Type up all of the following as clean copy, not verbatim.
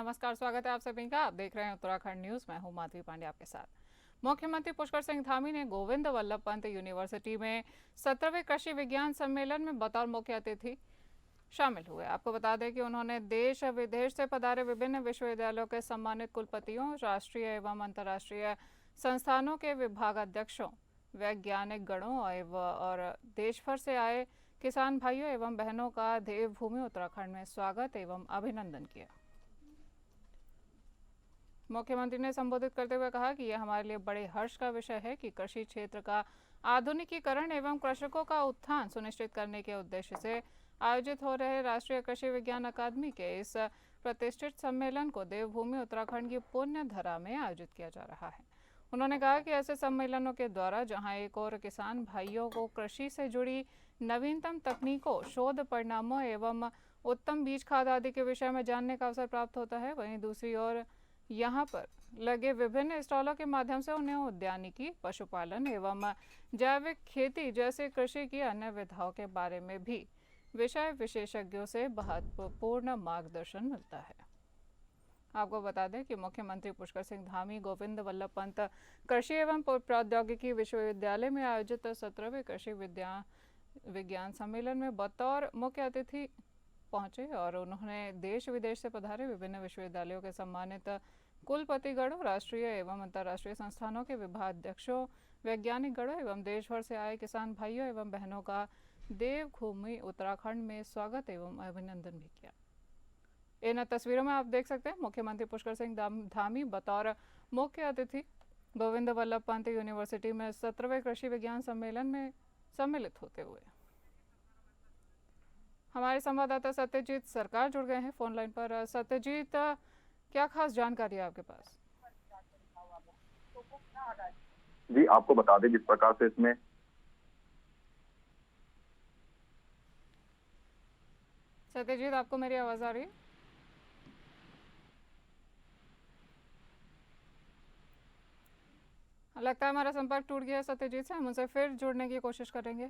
नमस्कार, स्वागत है आप सभी का। आप देख रहे हैं उत्तराखंड न्यूज। मैं हूं माधवी पांडे आपके साथ। मुख्यमंत्री पुष्कर सिंह धामी ने गोविंद वल्लभ पंत यूनिवर्सिटी में 17वें कृषि विज्ञान सम्मेलन में बतौर मुख्य अतिथि शामिल हुए। आपको बता दें कि उन्होंने देश विदेश से पधारे विभिन्न विश्वविद्यालयों के सम्मानित कुलपतियों, राष्ट्रीय एवं अंतर्राष्ट्रीय संस्थानों के विभागाध्यक्षों, वैज्ञानिक गणों और देश भर से आए किसान भाइयों एवं बहनों का देवभूमि उत्तराखंड में स्वागत एवं अभिनंदन किया। मुख्यमंत्री ने संबोधित करते हुए कहा कि यह हमारे लिए बड़े हर्ष का विषय है कि कृषि क्षेत्र का आधुनिकीकरण एवं कृषकों का उत्थान सुनिश्चित करने के उद्देश्य से आयोजित हो रहे राष्ट्रीय कृषि विज्ञान अकादमी के इस प्रतिष्ठित सम्मेलन को देवभूमि उत्तराखंड की पुण्य धरा में आयोजित किया जा रहा है। उन्होंने कहा कि ऐसे सम्मेलनों के द्वारा जहां एक और किसान भाइयों को कृषि से जुड़ी नवीनतम तकनीकों, शोध परिणामों एवं उत्तम बीज खाद आदि के विषय में जानने का अवसर प्राप्त होता है, वहीं दूसरी ओर यहाँ पर लगे विभिन्न स्टॉलों के माध्यम से उन्हें उद्यानिकी, पशुपालन एवं जैविक खेती जैसे कृषि की अन्य विधाओं के बारे में भी विषय विशेषज्ञों से महत्वपूर्ण मार्गदर्शन मिलता है। आपको बता दें कि मुख्यमंत्री पुष्कर सिंह धामी गोविंद वल्लभ पंत कृषि एवं प्रौद्योगिकी विश्वविद्यालय में आयोजित 17वें कृषि विज्ञान सम्मेलन में बतौर मुख्य अतिथि पहुंचे और उन्होंने देश विदेश से पधारे विभिन्न विश्वविद्यालयों के सम्मानित कुलपतिगणों, राष्ट्रीय एवं अंतर्राष्ट्रीय संस्थानों के विभागाध्यक्षों, वैज्ञानिक गणों एवं देश भर से आए किसान भाइयों एवं बहनों का देवभूमि उत्तराखंड में स्वागत एवं अभिनंदन भी किया। इन तस्वीरों में आप देख सकते हैं मुख्यमंत्री पुष्कर सिंह धामी बतौर मुख्य अतिथि गोविंद वल्लभ पंत यूनिवर्सिटी में 17वें कृषि विज्ञान सम्मेलन में सम्मिलित होते हुए। हमारे संवाददाता सत्यजीत सरकार जुड़ गए हैं फोन लाइन पर। सत्यजीत, क्या खास जानकारी है आपके पास? जी, आपको बता दें जिस प्रकार से इसमें सत्यजीत, आपको मेरी आवाज आ रही है? लगता है हमारा संपर्क टूट गया है सत्यजीत से। हम उनसे फिर जुड़ने की कोशिश करेंगे।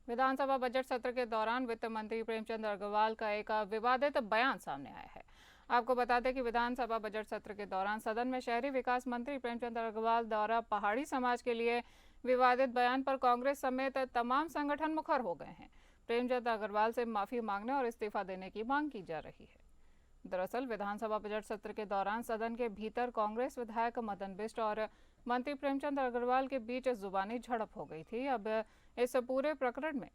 विधानसभा बजट सत्र के दौरान वित्त मंत्री प्रेमचंद अग्रवाल का एक विवादित बयान सामने आया है। आपको बता दें कि विधानसभा बजट सत्र के दौरान सदन में शहरी विकास मंत्री प्रेमचंद अग्रवाल द्वारा पहाड़ी समाज के लिए विवादित बयान पर कांग्रेस समेत तमाम संगठन मुखर हो गए हैं। प्रेमचंद अग्रवाल से माफी मांगने और इस्तीफा देने की मांग की जा रही है। दरअसल विधानसभा बजट सत्र के दौरान सदन के भीतर कांग्रेस विधायक मदन बिष्ट और मंत्री प्रेमचंद अग्रवाल के बीच जुबानी झड़प हो गई थी। अब इस पूरे प्रकरण में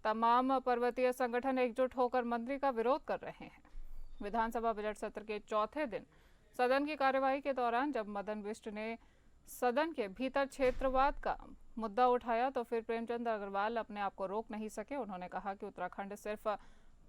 तमाम पर्वतीय संगठन एकजुट होकर मंत्री का विरोध कर रहे हैं। विधानसभा बजट सत्र के चौथे दिन सदन की कार्यवाही के दौरान जब मदन बिष्ट ने सदन के भीतर क्षेत्रवाद का मुद्दा उठाया तो फिर प्रेमचंद अग्रवाल अपने आप को रोक नहीं सके। उन्होंने कहा कि उत्तराखंड सिर्फ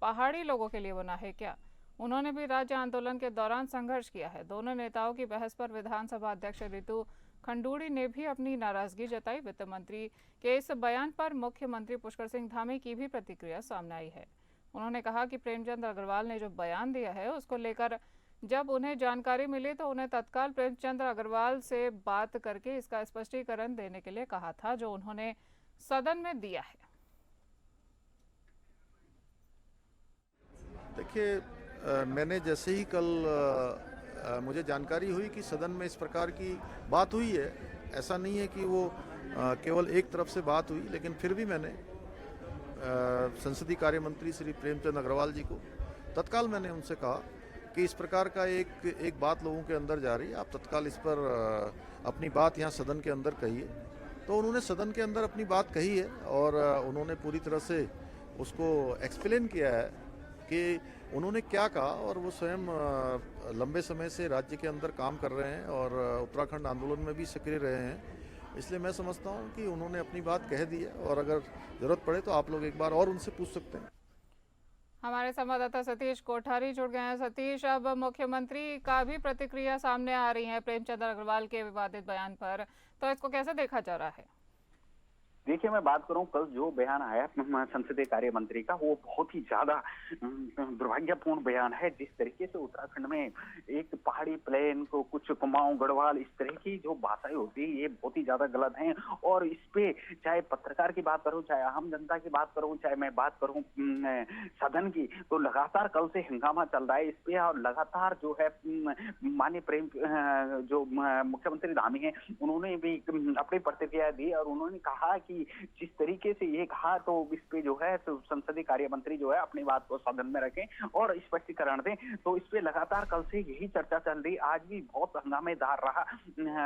पहाड़ी लोगों के लिए बना है क्या? उन्होंने भी राज्य आंदोलन के दौरान संघर्ष किया है। दोनों नेताओं की बहस पर विधानसभा अध्यक्ष रितु खंडूड़ी ने भी अपनी नाराजगी जताई। वित्त मंत्री के इस बयान पर मुख्यमंत्री पुष्कर सिंह धामी की भी प्रतिक्रिया सामने आई है। उन्होंने कहा कि प्रेमचंद अग्रवाल ने जो बयान दिया है उसको लेकर जब उन्हें जानकारी मिली तो उन्हें तत्काल प्रेमचंद अग्रवाल से बात करके इसका स्पष्टीकरण देने के लिए कहा था, जो उन्होंने सदन में दिया है। देखिए, मैंने जैसे ही कल मुझे जानकारी हुई कि सदन में इस प्रकार की बात हुई है, ऐसा नहीं है कि वो केवल एक तरफ से बात हुई, लेकिन फिर भी मैंने संसदीय कार्य मंत्री श्री प्रेमचंद अग्रवाल जी को तत्काल मैंने उनसे कहा कि इस प्रकार का एक बात लोगों के अंदर जा रही है, आप तत्काल इस पर अपनी बात यहाँ सदन के अंदर कहिए। तो उन्होंने सदन के अंदर अपनी बात कही है और उन्होंने पूरी तरह से उसको एक्सप्लेन किया है कि उन्होंने क्या कहा, और वो स्वयं लंबे समय से राज्य के अंदर काम कर रहे हैं और उत्तराखंड आंदोलन में भी सक्रिय रहे हैं। इसलिए मैं समझता हूं कि उन्होंने अपनी बात कह दी है और अगर जरूरत पड़े तो आप लोग एक बार और उनसे पूछ सकते हैं। हमारे संवाददाता सतीश कोठारी जुड़ गए हैं। सतीश, अब मुख्यमंत्री का भी प्रतिक्रिया सामने आ रही है प्रेमचंद अग्रवाल के विवादित बयान पर, तो इसको कैसे देखा जा रहा है? देखिए, मैं बात करूं कल जो बयान आया संसदीय कार्य मंत्री का, वो बहुत ही ज्यादा दुर्भाग्यपूर्ण बयान है। जिस तरीके से उत्तराखंड में एक पहाड़ी प्लेन को कुछ कुमाऊं गढ़वाल, इस तरह की जो भाषाएं होती है, ये बहुत ही ज्यादा गलत हैं। और इस पे चाहे पत्रकार की बात करूं, चाहे आम जनता की बात करूं, चाहे मैं बात करूं सदन की, तो लगातार कल से हंगामा चल रहा है इस पे। और लगातार जो है माननीय जो मुख्यमंत्री धामी हैं, उन्होंने भी अपनी प्रतिक्रिया दी और उन्होंने कहा कि जिस तरीके से ये कहा, तो इस पे जो है तो संसदीय कार्य मंत्री जो है अपनी बात को सदन में रखें और स्पष्टीकरण दें। तो इस पे लगातार कल से यही चर्चा चल रही। आज भी बहुत हंगामेदार रहा।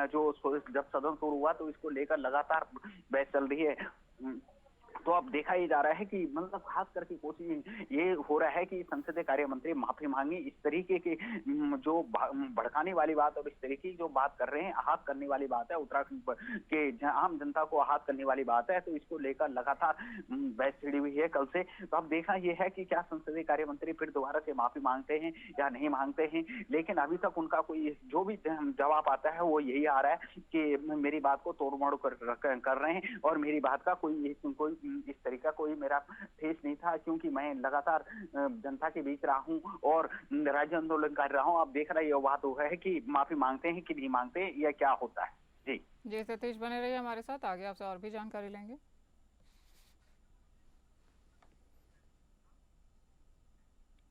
जो जब सदन शुरू हुआ तो इसको लेकर लगातार बहस चल रही है। तो अब देखा ही जा रहा है कि मतलब खास करके कोशिश ये हो रहा है कि संसदीय कार्य मंत्री माफी मांगे। इस तरीके के जो भड़काने वाली बात और इस तरीके की जो बात कर रहे हैं, आहत करने वाली बात है, उत्तराखंड के आम जनता को आहत करने वाली बात है। तो इसको लेकर लगातार बहस छिड़ी हुई है कल से। तो अब देखना यह है कि क्या संसदीय कार्य मंत्री फिर दोबारा से माफी मांगते हैं या नहीं मांगते हैं। लेकिन अभी तक उनका कोई जो भी जवाब आता है वो यही आ रहा है कि मेरी बात को तोड़ मोड़ कर रहे हैं और मेरी बात का कोई इस तरीका कोई मेरा ठेस नहीं था, क्योंकि मैं लगातार जनता के बीच रहा हूं और राज्य आंदोलन कर रहा हूं। अब देख रहा ये बात हो है कि माफी मांगते हैं कि नहीं मांगते या क्या होता है। जी सतीश, बने रहिए हमारे साथ, आगे आपसे और भी जानकारी लेंगे।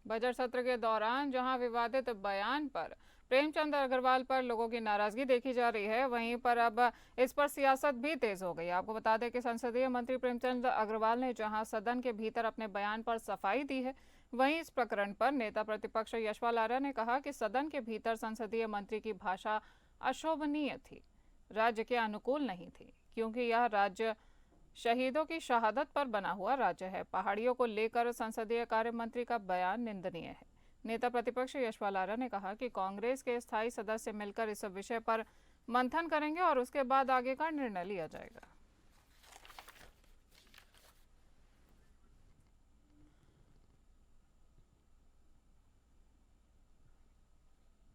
बजट सत्र के दौरान जहां विवादित बयान पर प्रेमचंद अग्रवाल पर लोगों की नाराजगी देखी जा रही है, वहीं पर अब इस पर सियासत भी तेज हो गई। आपको बता दें कि संसदीय मंत्री प्रेमचंद अग्रवाल ने जहां सदन के भीतर अपने बयान पर सफाई दी है, वहीं इस प्रकरण पर नेता प्रतिपक्ष यशपाल आर्य ने कहा कि सदन के भीतर संसदीय मंत्री की भाषा अशोभनीय थी, राज्य के अनुकूल नहीं थी, क्योंकि यह राज्य शहीदों की शहादत पर बना हुआ राज्य है। पहाड़ियों को लेकर संसदीय कार्य मंत्री का बयान निंदनीय है। नेता प्रतिपक्ष यशपाल आर्य ने कहा कि कांग्रेस के स्थायी सदस्य मिलकर इस विषय पर मंथन करेंगे और उसके बाद आगे का निर्णय लिया जाएगा।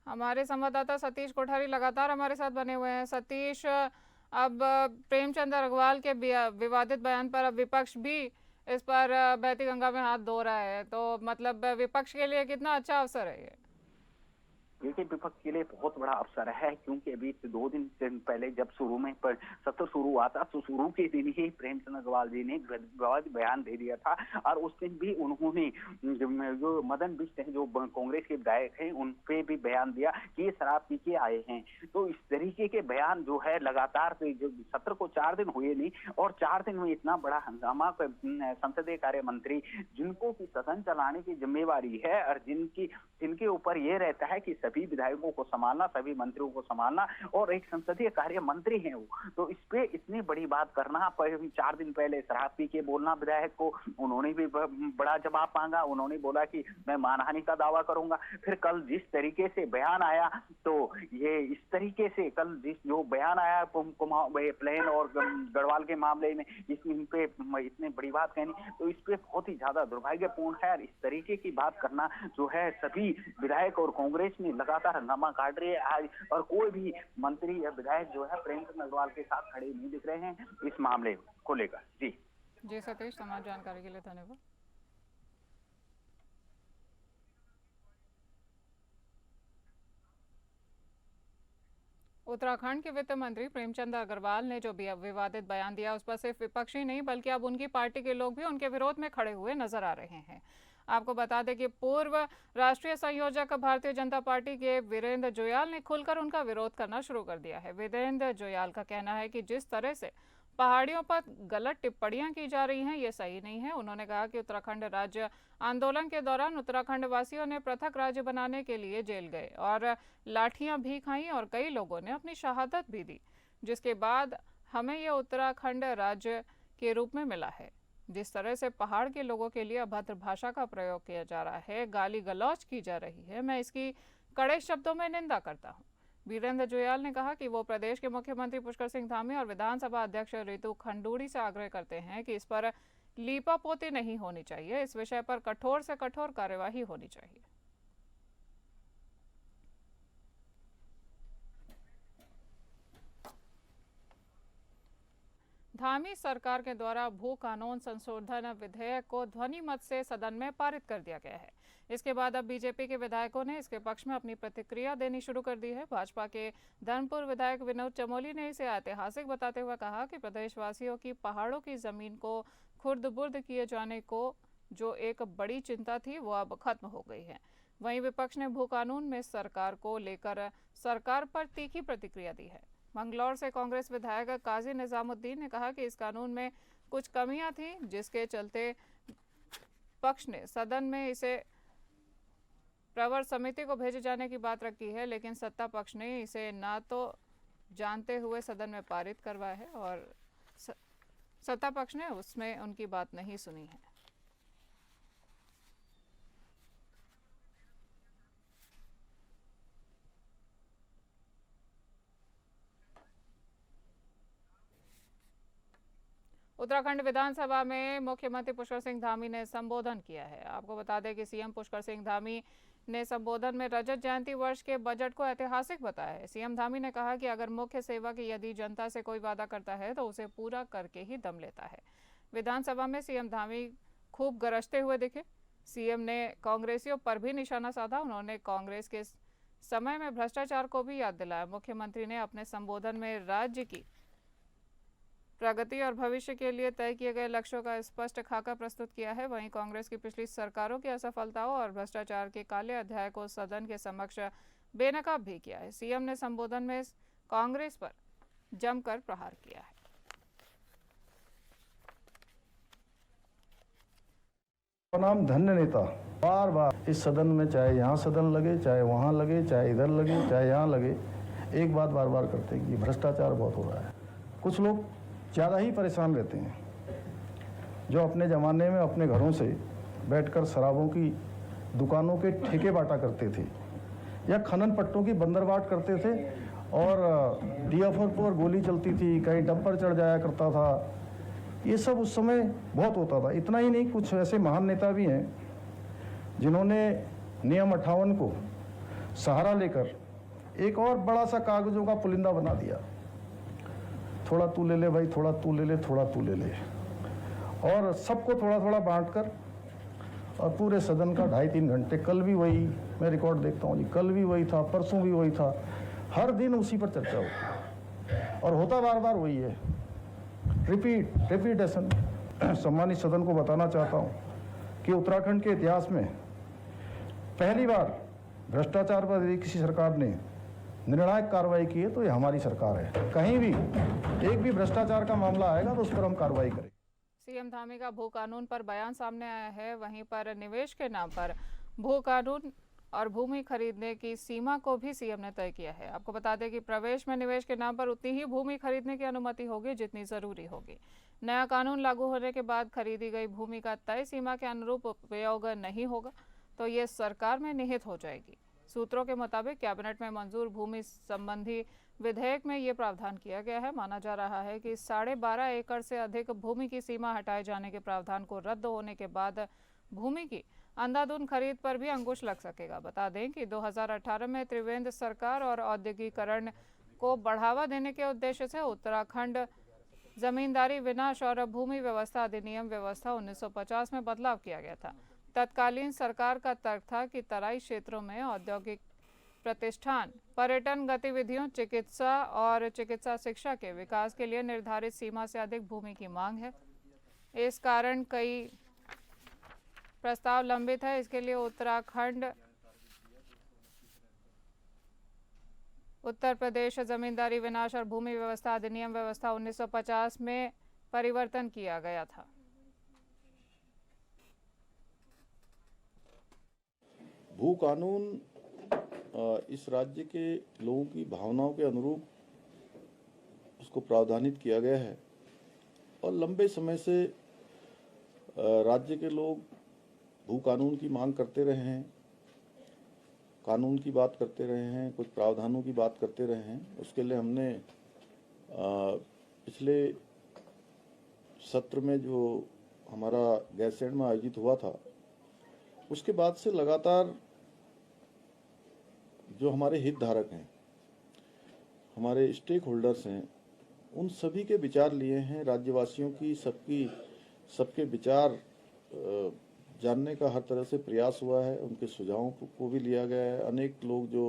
हमारे संवाददाता सतीश कोठारी लगातार हमारे साथ बने हुए हैं। सतीश, अब प्रेमचंद अग्रवाल के विवादित बयान पर अब विपक्ष भी इस पर बहती गंगा में हाथ धो रहा है, तो मतलब विपक्ष के लिए कितना अच्छा अवसर है ये? देखिए, विपक्ष के लिए बहुत बड़ा अवसर है, क्योंकि अभी 2 दिन पहले जब शुरू में सत्र शुरू हुआ था, तो शुरू के दिन ही प्रेमचंद अग्रवाल जी ने विवादित बयान दे दिया था। और उस दिन भी उन्होंने जो मदन बिष्ट हैं, जो कांग्रेस के विधायक हैं, उन पे भी बयान दिया कि ये शराब पी के आए हैं। तो इस तरीके के बयान जो है लगातार, जो सत्र को 4 दिन हुए नहीं और 4 दिन में इतना बड़ा हंगामा। संसदीय कार्य मंत्री जिनको की सदन चलाने की जिम्मेवारी है और जिनके ऊपर ये रहता है कि सभी विधायकों को संभालना, सभी मंत्रियों को संभालना, और एक संसदीय कार्य मंत्री हैं वो, तो इस पे इतनी बड़ी बात करना। 4 दिन पहले शराब पी के बोलना विधायक को, उन्होंने भी बड़ा जवाब मांगा। उन्होंने बोला कि मैं मानहानि का दावा करूंगा। फिर कल जिस तरीके से बयान आया, तो ये इस तरीके से कल जो बयान आया प्लेन और गढ़वाल के मामले में, इन पे इतनी बड़ी बात कहनी, तो इस पे बहुत ही ज्यादा दुर्भाग्यपूर्ण है। और इस तरीके की बात करना जो है, सभी विधायक और कांग्रेस में लगातार हंगामा काट रही है आज, और कोई भी मंत्री या विधायक जो है प्रेमचंद अग्रवाल के साथ खड़े नहीं दिख रहे हैं इस मामले को लेकर। जी सतीश, तमाम जानकारी के लिए धन्यवाद। उत्तराखंड के वित्त मंत्री प्रेमचंद अग्रवाल ने जो विवादित बयान दिया, उस पर सिर्फ विपक्षी नहीं बल्कि अब उनकी पार्टी के लोग भी उनके विरोध में खड़े हुए नजर आ रहे हैं। आपको बता दें कि पूर्व राष्ट्रीय संयोजक भारतीय जनता पार्टी के वीरेंद्र जोयाल ने खुलकर उनका विरोध करना शुरू कर दिया है। वीरेंद्र जोयाल का कहना है कि जिस तरह से पहाड़ियों पर गलत टिप्पणियां की जा रही हैं, ये सही नहीं है। उन्होंने कहा कि उत्तराखंड राज्य आंदोलन के दौरान उत्तराखंड वासियों ने पृथक राज्य बनाने के लिए जेल गए और लाठियां भी खाई और कई लोगों ने अपनी शहादत भी दी, जिसके बाद हमें यह उत्तराखंड राज्य के रूप में मिला है। जिस तरह से पहाड़ के लोगों के लिए अभद्र भाषा का प्रयोग किया जा रहा है, गाली गलौज की जा रही है, मैं इसकी कड़े शब्दों में निंदा करता हूं। वीरेंद्र जोयाल ने कहा कि वो प्रदेश के मुख्यमंत्री पुष्कर सिंह धामी और विधानसभा अध्यक्ष रितु खंडूड़ी से आग्रह करते हैं कि इस पर लीपापोती नहीं होनी चाहिए, इस विषय पर कठोर से कठोर कार्यवाही होनी चाहिए। धामी सरकार के द्वारा भू कानून संशोधन विधेयक को ध्वनि मत से सदन में पारित कर दिया गया है। इसके बाद अब बीजेपी के विधायकों ने इसके पक्ष में अपनी प्रतिक्रिया देनी शुरू कर दी है। भाजपा के धर्मपुर विधायक विनोद चमोली ने इसे ऐतिहासिक बताते हुए कहा कि प्रदेशवासियों की पहाड़ों की जमीन को खुर्द-बुर्द किए जाने को जो एक बड़ी चिंता थी वो अब खत्म हो गई है। वहीं विपक्ष ने भू कानून में सरकार को लेकर सरकार पर तीखी प्रतिक्रिया दी है। मंगलौर से कांग्रेस विधायक काजी निजामुद्दीन ने कहा कि इस कानून में कुछ कमियां थीं, जिसके चलते पक्ष ने सदन में इसे प्रवर समिति को भेजे जाने की बात रखी है, लेकिन सत्ता पक्ष ने इसे ना तो जानते हुए सदन में पारित करवाया है और सत्ता पक्ष ने उसमें उनकी बात नहीं सुनी है। उत्तराखंड विधानसभा में मुख्यमंत्री पुष्कर सिंह धामी ने संबोधन किया है। आपको बता दें कि सीएम पुष्कर सिंह धामी ने संबोधन में रजत जयंती वर्ष के बजट को ऐतिहासिक बताया है। सीएम धामी ने कहा कि अगर मुख्य सेवक यदि जनता से कोई वादा करता है तो उसे पूरा करके ही दम लेता है। विधानसभा में सीएम धामी खूब गरजते हुए दिखे। सीएम ने कांग्रेसियों पर भी निशाना साधा। उन्होंने कांग्रेस के समय में भ्रष्टाचार को भी याद दिलाया। मुख्यमंत्री ने अपने संबोधन में राज्य की प्रगति और भविष्य के लिए तय किए गए लक्ष्यों का स्पष्ट खाका प्रस्तुत किया है। वहीं कांग्रेस की पिछली सरकारों की असफलताओं और भ्रष्टाचार के काले अध्याय को सदन के समक्ष बेनकाब भी किया है। सीएम ने संबोधन में कांग्रेस पर जमकर प्रहार किया है। नाम धन्य नेता बार बार इस सदन में, चाहे यहाँ सदन लगे, चाहे वहाँ लगे, चाहे इधर लगे, चाहे यहाँ लगे, एक बात बार बार करते हैं कि भ्रष्टाचार बहुत हो रहा है। कुछ लोग ज़्यादा ही परेशान रहते हैं जो अपने ज़माने में अपने घरों से बैठकर शराबों की दुकानों के ठेके बांटा करते थे या खनन पट्टों की बंदरबाट करते थे और डीएफओ पर गोली चलती थी, कहीं डंपर चढ़ जाया करता था। ये सब उस समय बहुत होता था। इतना ही नहीं, कुछ ऐसे महान नेता भी हैं जिन्होंने नियम 58 को सहारा लेकर एक और बड़ा सा कागजों का पुलिंदा बना दिया। थोड़ा तू ले ले भाई, थोड़ा तू ले ले, थोड़ा तू ले ले, और सबको थोड़ा थोड़ा बांटकर और पूरे सदन का 2.5-3 घंटे, कल भी वही, मैं रिकॉर्ड देखता हूँ जी, कल भी वही था, परसों भी वही था, हर दिन उसी पर चर्चा होती और होता बार बार वही है, रिपीटेशन। सम्मानित सदन को बताना चाहता हूँ कि उत्तराखंड के इतिहास में पहली बार भ्रष्टाचार पर यदि किसी सरकार ने निर्णायक कार्रवाई की है तो ये हमारी सरकार है। कहीं भी एक भी भ्रष्टाचार का मामला आएगा तो उस पर हम कार्रवाई करेंगे। सीएम धामी का भू कानून पर बयान सामने आया है। वहीं पर निवेश के नाम पर भू कानून और भूमि खरीदने की सीमा को भी सीएम ने तय किया है। आपको बता दें कि प्रवेश में निवेश के नाम पर उतनी ही भूमि खरीदने की अनुमति होगी जितनी जरूरी होगी। नया कानून लागू होने के बाद खरीदी गई भूमि का तय सीमा के अनुरूप उपयोग नहीं होगा तो ये सरकार में निहित हो जाएगी। सूत्रों के मुताबिक कैबिनेट में मंजूर भूमि संबंधी विधेयक में ये प्रावधान किया गया है। माना जा रहा है कि 12.5 एकड़ से अधिक भूमि की सीमा हटाए जाने के प्रावधान को रद्द होने के बाद भूमि की अंधाधुंध खरीद पर भी अंकुश लग सकेगा। बता दें कि 2018 में त्रिवेंद्र सरकार और औद्योगिकरण को बढ़ावा देने के उद्देश्य से उत्तराखंड जमींदारी विनाश और भूमि व्यवस्था अधिनियम व्यवस्था 1950 में बदलाव किया गया था। तत्कालीन सरकार का तर्क था कि तराई क्षेत्रों में औद्योगिक प्रतिष्ठान, पर्यटन गतिविधियों, चिकित्सा और चिकित्सा शिक्षा के विकास के लिए निर्धारित सीमा से अधिक भूमि की मांग है। इस कारण कई प्रस्ताव लंबित है। इसके लिए उत्तर प्रदेश जमींदारी विनाश और भूमि व्यवस्था अधिनियम व्यवस्था 1950 में परिवर्तन किया गया था। भू कानून इस राज्य के लोगों की भावनाओं के अनुरूप उसको प्रावधानित किया गया है और लंबे समय से राज्य के लोग भू कानून की मांग करते रहे हैं, कानून की बात करते रहे हैं, कुछ प्रावधानों की बात करते रहे हैं। उसके लिए हमने पिछले सत्र में जो हमारा गैरसैंण में आयोजित हुआ था उसके बाद से लगातार जो हमारे हितधारक हैं, हमारे स्टेक होल्डर्स हैं, उन सभी के विचार लिए हैं। राज्यवासियों की सबके विचार जानने का हर तरह से प्रयास हुआ है। उनके सुझावों को भी लिया गया है। अनेक लोग जो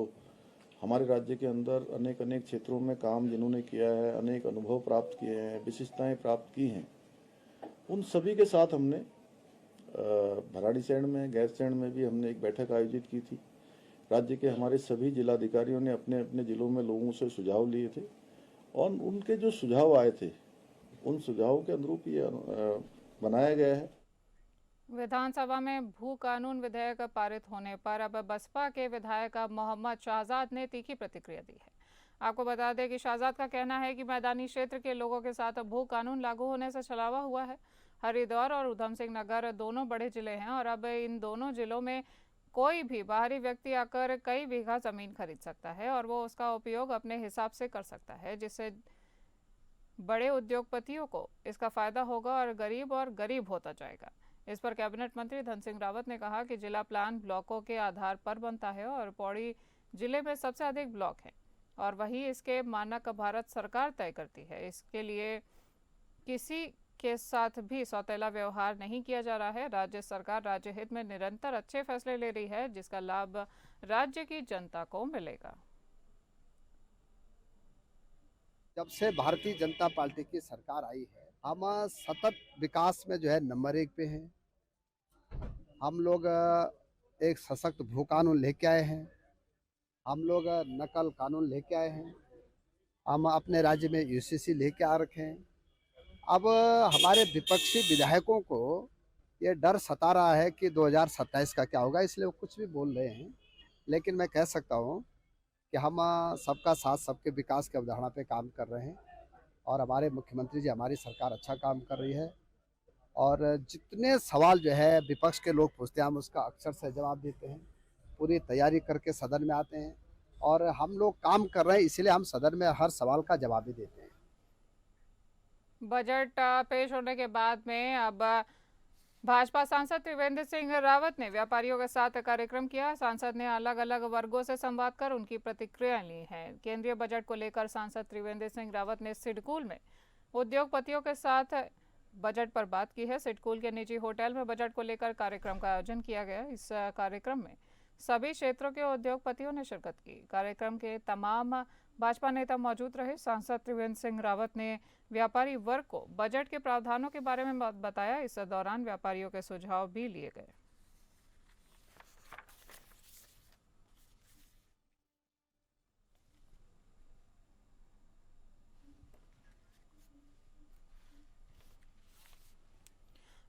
हमारे राज्य के अंदर अनेक क्षेत्रों में काम जिन्होंने किया है, अनेक अनुभव प्राप्त किए हैं, विशिष्टताएं प्राप्त की हैं, उन सभी के साथ हमने भराड़ीसैंण में, गैरसैंण में भी हमने एक बैठक आयोजित की थी। राज्य के हमारे सभी जिलाधिकारियों ने अपने अपने जिलों में लोगों से सुझाव लिए थे और उनके जो सुझाव आए थे उन सुझावों के अनुरूप ये बनाया गया है। विधानसभा में भू कानून विधेयक पारित होने पर अब बसपा के विधायक मोहम्मद शाहजाद ने तीखी प्रतिक्रिया दी है। आपको बता दें कि शाहजाद का कहना है कि मैदानी क्षेत्र के लोगों के साथ भू कानून लागू होने से छलावा हुआ है। हरिद्वार और उधम सिंह नगर दोनों बड़े जिले हैं और अब इन दोनों जिलों में कोई भी बाहरी व्यक्ति आकर कई बीघा जमीन खरीद सकता है और वो उसका उपयोग अपने हिसाब से कर सकता है, जिससे बड़े उद्योगपतियों को इसका फायदा होगा और गरीब होता जाएगा। इस पर कैबिनेट मंत्री धन सिंह रावत ने कहा कि जिला प्लान ब्लॉकों के आधार पर बनता है और पौड़ी जिले में सबसे अधिक ब्लॉक हैं और वही इसके मानक भारत सरकार तय करती है। इसके लिए किसी के साथ भी सौतेला व्यवहार नहीं किया जा रहा है। राज्य सरकार राज्य हित में निरंतर अच्छे फैसले ले रही है, जिसका लाभ राज्य की जनता को मिलेगा। जब से भारतीय जनता पार्टी की सरकार आई है, हम सतत विकास में जो है नंबर 1 पे हैं। हम लोग एक सशक्त भू कानून लेके आए हैं। हम लोग नकल कानून लेके आए हैं। हम अपने राज्य में यूसीसी लेके आ रखे हैं। अब हमारे विपक्षी विधायकों को ये डर सता रहा है कि 2027 का क्या होगा, इसलिए वो कुछ भी बोल रहे हैं। लेकिन मैं कह सकता हूँ कि हम सबका साथ सबके विकास की अवधारणा पे काम कर रहे हैं और हमारे मुख्यमंत्री जी, हमारी सरकार अच्छा काम कर रही है और जितने सवाल जो है विपक्ष के लोग पूछते हैं हम उसका अक्सर से जवाब देते हैं। पूरी तैयारी करके सदन में आते हैं और हम लोग काम कर रहे हैं, इसीलिए हम सदन में हर सवाल का जवाब भी देते हैं। बजट पेश होने के बाद में अब भाजपा सांसद त्रिवेंद्र सिंह रावत ने व्यापारियों के साथ कार्यक्रम किया। सांसद ने अलग अलग वर्गों से संवाद कर उनकी प्रतिक्रिया ली है। केंद्रीय बजट को लेकर सांसद त्रिवेंद्र सिंह रावत ने सिडकुल में उद्योगपतियों के साथ बजट पर बात की है। सिडकुल के निजी होटल में बजट को लेकर कार्यक्रम का आयोजन किया गया। इस कार्यक्रम में सभी क्षेत्रों के उद्योगपतियों ने शिरकत की। कार्यक्रम के तमाम भाजपा नेता मौजूद रहे। सांसद त्रिवेंद्र सिंह रावत ने व्यापारी वर्ग को बजट के प्रावधानों के बारे में बताया। इस दौरान व्यापारियों के सुझाव भी लिए गए।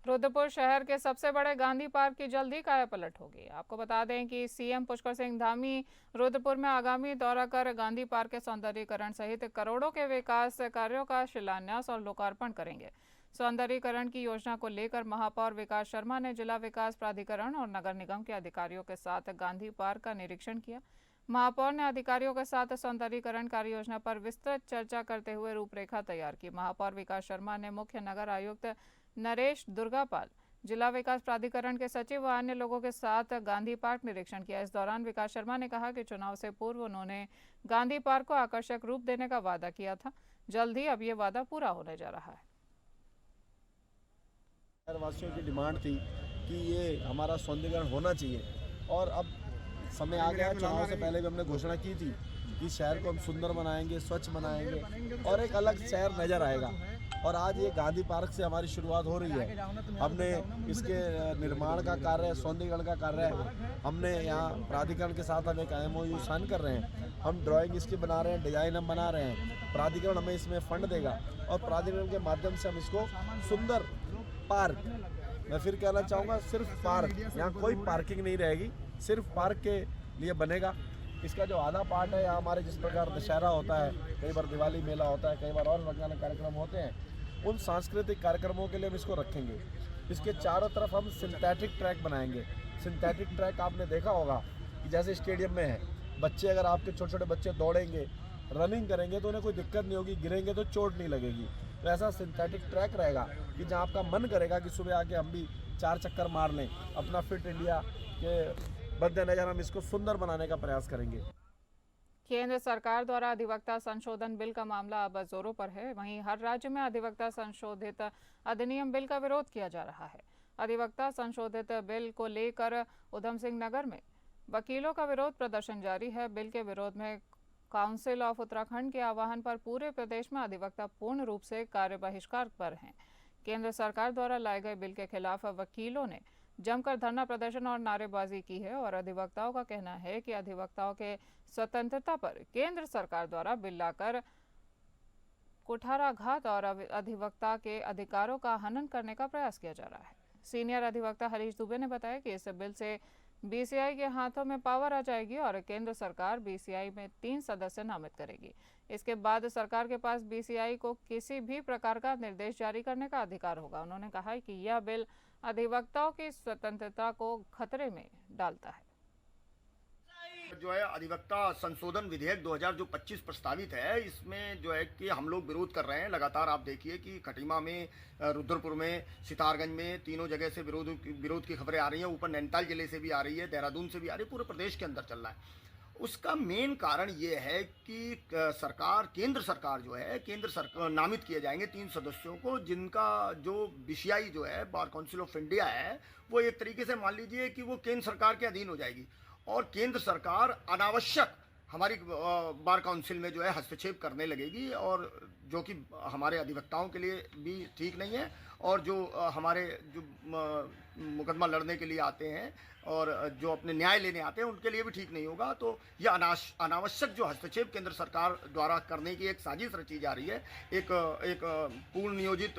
रुद्रपुर शहर के सबसे बड़े गांधी पार्क की जल्द ही कायापलट होगी। आपको बता दें कि सीएम पुष्कर सिंह धामी रुद्रपुर में आगामी दौरा कर गांधी पार्क के सौंदर्यीकरण सहित करोड़ों के विकास कार्यों का शिलान्यास और लोकार्पण करेंगे। सौंदर्यीकरण की योजना को लेकर महापौर विकास शर्मा ने जिला विकास प्राधिकरण और नगर निगम के अधिकारियों के साथ गांधी पार्क का निरीक्षण किया। महापौर ने अधिकारियों के साथ सौंदर्यीकरण कार्य योजना पर विस्तृत चर्चा करते हुए रूपरेखा तैयार की। महापौर विकास शर्मा ने मुख्य नगर आयुक्त नरेश दुर्गापाल, जिला विकास प्राधिकरण के सचिव व अन्य लोगों के साथ गांधी पार्क निरीक्षण किया। इस दौरान विकास शर्मा ने कहा कि चुनाव से पूर्व उन्होंने गांधी पार्क को आकर्षक रूप देने का वादा किया था। जल्द ही अब ये वादा पूरा होने जा रहा है। शहरवासियों की डिमांड थी कि ये हमारा सौंदर्यीकरण होना चाहिए और अब समय आ गया। चुनाव से पहले भी हमने घोषणा की थी कि शहर को हम सुंदर बनाएंगे, स्वच्छ बनाएंगे और एक अलग शहर नजर आएगा। और आज ये गांधी पार्क से हमारी शुरुआत हो रही है। हमने इसके निर्माण का कार्य, सौंदर्यीकरण का कार्य हमने यहाँ प्राधिकरण के साथ हम एक MOU साइन कर रहे हैं। हम ड्राइंग इसकी बना रहे हैं, डिजाइन हम बना रहे हैं। प्राधिकरण हमें इसमें फंड देगा और प्राधिकरण के माध्यम से हम इसको सुंदर पार्क, मैं फिर कहना चाहूँगा सिर्फ पार्क, यहाँ कोई पार्किंग नहीं रहेगी, सिर्फ पार्क के लिए बनेगा। इसका जो आधा पार्ट है, यहाँ हमारे जिस प्रकार दशहरा होता है, कई बार दिवाली मेला होता है, कई बार और रंगारंग कार्यक्रम होते हैं, उन सांस्कृतिक कार्यक्रमों के लिए हम इसको रखेंगे। इसके चारों तरफ हम सिंथेटिक ट्रैक बनाएंगे। सिंथेटिक ट्रैक आपने देखा होगा कि जैसे स्टेडियम में है, बच्चे अगर आपके छोटे छोटे बच्चे दौड़ेंगे, रनिंग करेंगे तो उन्हें कोई दिक्कत नहीं होगी, गिरेंगे तो चोट नहीं लगेगी। तो ऐसा सिंथेटिक ट्रैक रहेगा कि जहाँ आपका मन करेगा कि सुबह आके हम भी 4 चक्कर मार लें। अपना फिट इंडिया के मद्देनजर हम इसको सुंदर बनाने का प्रयास करेंगे। केंद्र सरकार द्वारा अधिवक्ता संशोधन बिल का मामला अब जोरों पर है। वहीं हर राज्य में अधिवक्ता संशोधित अधिनियम बिल का विरोध किया जा रहा है। अधिवक्ता संशोधित बिल को लेकर उधम सिंह नगर में वकीलों का विरोध प्रदर्शन जारी है। बिल के विरोध में काउंसिल ऑफ उत्तराखंड के आह्वान पर पूरे प्रदेश में अधिवक्ता पूर्ण रूप से कार्य बहिष्कार पर हैं। केंद्र सरकार द्वारा लाए गए बिल के खिलाफ वकीलों ने जमकर धरना प्रदर्शन और नारेबाजी की है और अधिवक्ताओं का कहना है कि अधिवक्ताओं के स्वतंत्रता पर केंद्र सरकार द्वारा बिल लाकर कुठाराघात और अधिवक्ता के अधिकारों का हनन करने का प्रयास किया जा रहा है। सीनियर अधिवक्ता हरीश दुबे ने बताया कि इस बिल से बीसीआई के हाथों में पावर आ जाएगी और केंद्र सरकार बीसीआई में 3 सदस्य नामित करेगी। इसके बाद सरकार के पास बीसीआई को किसी भी प्रकार का निर्देश जारी करने का अधिकार होगा। उन्होंने कहा कि यह बिल अधिवक्ताओं की स्वतंत्रता को खतरे में डालता है। जो है अधिवक्ता संशोधन विधेयक 2025 प्रस्तावित है, इसमें जो है कि हम लोग विरोध कर रहे हैं। लगातार आप देखिए कि खटीमा में, रुद्रपुर में, सितारगंज में, तीनों जगह से विरोध की खबरें आ रही हैं। ऊपर नैनीताल जिले से भी आ रही है, देहरादून से भी आ रही है, पूरे प्रदेश के अंदर चल रहा है। उसका मेन कारण ये है कि केंद्र सरकार जो है, केंद्र सरकार नामित किए जाएंगे 3 सदस्यों को, जिनका जो बीसीआई जो है, बार काउंसिल ऑफ इंडिया है, वो एक तरीके से मान लीजिए कि वो केंद्र सरकार के अधीन हो जाएगी और केंद्र सरकार अनावश्यक हमारी बार काउंसिल में जो है हस्तक्षेप करने लगेगी, और जो कि हमारे अधिवक्ताओं के लिए भी ठीक नहीं है और जो हमारे जो मुकदमा लड़ने के लिए आते हैं और जो अपने न्याय लेने आते हैं उनके लिए भी ठीक नहीं होगा। तो यह अनावश्यक जो हस्तक्षेप केंद्र सरकार द्वारा करने की एक साजिश रची जा रही है, एक पूर्ण नियोजित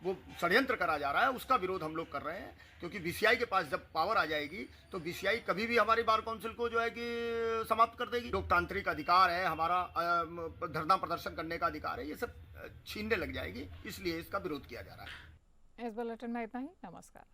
वो षड्यंत्र करा जा रहा है, उसका विरोध हम लोग कर रहे हैं। क्योंकि बीसीआई के पास जब पावर आ जाएगी तो बीसीआई कभी भी हमारी बार काउंसिल को जो है कि समाप्त कर देगी। लोकतांत्रिक अधिकार है हमारा, धरना प्रदर्शन करने का अधिकार है, ये सब छीनने लग जाएगी, इसलिए इसका विरोध किया जा रहा है। इस बुलेटिन में इतना ही। नमस्कार।